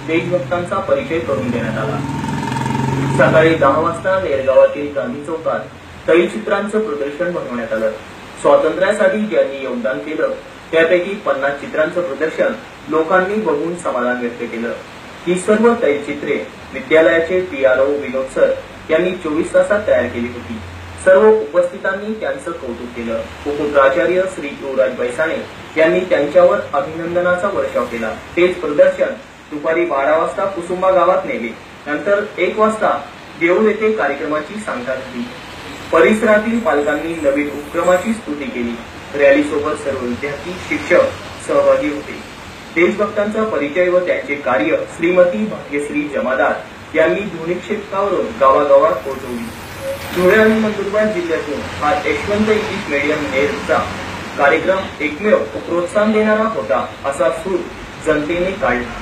देशभक्तांचा परिचय करून देण्यात आला। सकाळी 10 वाजता नेरगावातील गांधी चौकात तैलचित्रांचं प्रदर्शन भरवण्यात आलं। स्वातंत्र्यासाठी ज्यांनी योगदान केलं त्यापैकी 50 चित्रांचं प्रदर्शन लोकांनी बघून समाधान व्यक्त केलं। ही सर्व तैलचित्रे विद्यालयाचे PRO विनोद सर यांनी 24 तासात तयार केली होती। सर्व उपस्थितांनी त्यांचं कौतुक केलं। उपप्राचार्य श्री युवराज बैसाणे यांनी त्यांच्यावर अभिनंदनाचा वर्षाव केला। तेच प्रदर्शन दुपारी 12 वाजता कुसुंबा गावात नेले। नंतर 1 वाजता देऊळ येथे कार्यक्रमाची सांगता झाली। परिसरातील पालकांनी नवीन उपक्रमाची स्तुती केली। रॅलीसोबत सर्व विद्यार्थी शिक्षक सहभागी होते। देशभक्तांचा परिचय व त्यांचे कार्य श्रीमती भाग्यश्री जमादार यांनी ध्वनी क्षेत्रावरून गावागावात पोहोचवली। धुळे आणि नंदुरबार जिल्ह्यातून हा यशवंत इंग्लिश मीडियम नेरचा कार्यक्रम एकमेव प्रोत्साहन देणारा होता असा सूर जनतेने काढला।